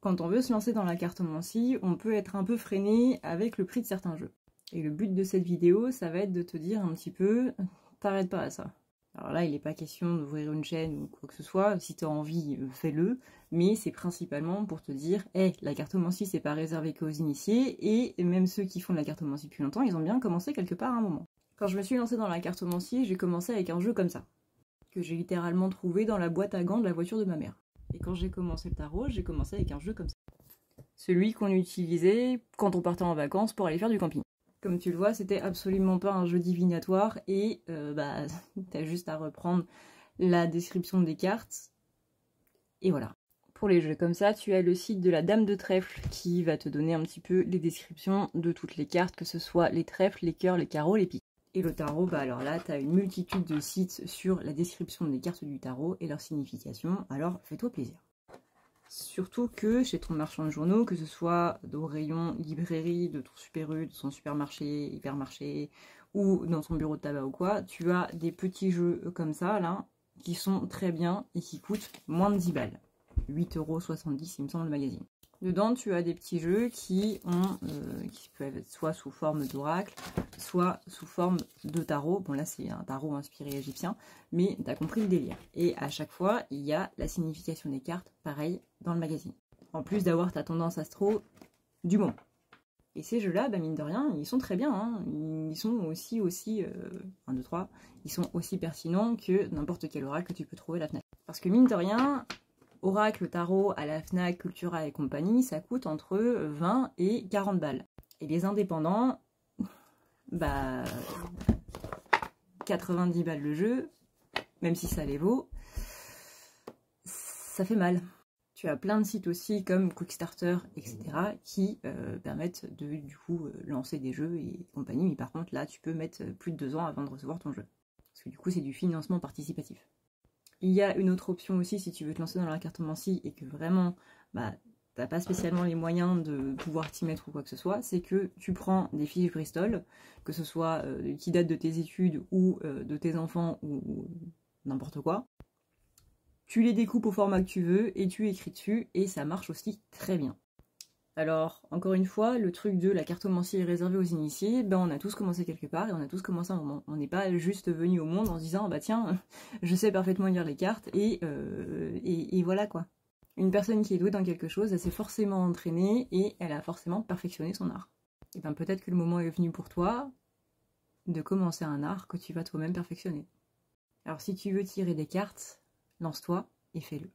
Quand on veut se lancer dans la cartomancie, on peut être un peu freiné avec le prix de certains jeux. Et le but de cette vidéo, ça va être de te dire un petit peu, t'arrêtes pas à ça. Alors là, il n'est pas question d'ouvrir une chaîne ou quoi que ce soit, si tu as envie, fais-le, mais c'est principalement pour te dire, hey, la cartomancie, c'est pas réservé qu'aux initiés, et même ceux qui font de la cartomancie depuis longtemps, ils ont bien commencé quelque part à un moment. Quand je me suis lancée dans la cartomancie, j'ai commencé avec un jeu comme ça, que j'ai littéralement trouvé dans la boîte à gants de la voiture de ma mère. Et quand j'ai commencé le tarot, j'ai commencé avec un jeu comme ça. Celui qu'on utilisait quand on partait en vacances pour aller faire du camping. Comme tu le vois, c'était absolument pas un jeu divinatoire et t'as juste à reprendre la description des cartes. Et voilà. Pour les jeux comme ça, tu as le site de la Dame de Trèfle qui va te donner un petit peu les descriptions de toutes les cartes, que ce soit les trèfles, les cœurs, les carreaux, les piques. Et le tarot, alors là, tu as une multitude de sites sur la description des cartes du tarot et leur signification, alors fais-toi plaisir. Surtout que chez ton marchand de journaux, que ce soit au rayon librairie de ton Super U, de son supermarché, hypermarché, ou dans ton bureau de tabac ou quoi, tu as des petits jeux comme ça, là, qui sont très bien et qui coûtent moins de 10 balles. 8,70 € il me semble le magazine. Dedans, tu as des petits jeux qui peuvent être soit sous forme d'oracle, soit sous forme de tarot. Bon là, c'est un tarot inspiré égyptien, mais tu as compris le délire. Et à chaque fois, il y a la signification des cartes, pareil, dans le magazine. En plus d'avoir ta tendance astro du moment. Et ces jeux-là, mine de rien, ils sont très bien. Hein. Ils sont aussi 1, 2, 3, ils sont aussi pertinents que n'importe quel oracle que tu peux trouver à la FNAC. Parce que mine de rien, oracle, tarot à la FNAC, Cultura et compagnie, ça coûte entre 20 et 40 balles. Et les indépendants, 90 balles le jeu, même si ça les vaut, ça fait mal. Tu as plein de sites aussi comme Quickstarter, etc. qui permettent de du coup lancer des jeux et compagnie. Mais par contre là, tu peux mettre plus de 2 ans avant de recevoir ton jeu. Parce que du coup, c'est du financement participatif. Il y a une autre option aussi si tu veux te lancer dans la cartomancie et que vraiment t'as pas spécialement les moyens de pouvoir t'y mettre ou quoi que ce soit, c'est que tu prends des fiches Bristol, que ce soit qui datent de tes études ou de tes enfants ou n'importe quoi. Tu les découpes au format que tu veux et tu écris dessus et ça marche aussi très bien. Alors, encore une fois, le truc de la cartomancie est réservé aux initiés, on a tous commencé quelque part et on a tous commencé un moment. On n'est pas juste venu au monde en se disant, tiens, je sais parfaitement lire les cartes et voilà quoi. Une personne qui est douée dans quelque chose, elle s'est forcément entraînée et elle a forcément perfectionné son art. Et peut-être que le moment est venu pour toi de commencer un art que tu vas toi-même perfectionner. Alors si tu veux tirer des cartes, lance-toi et fais-le.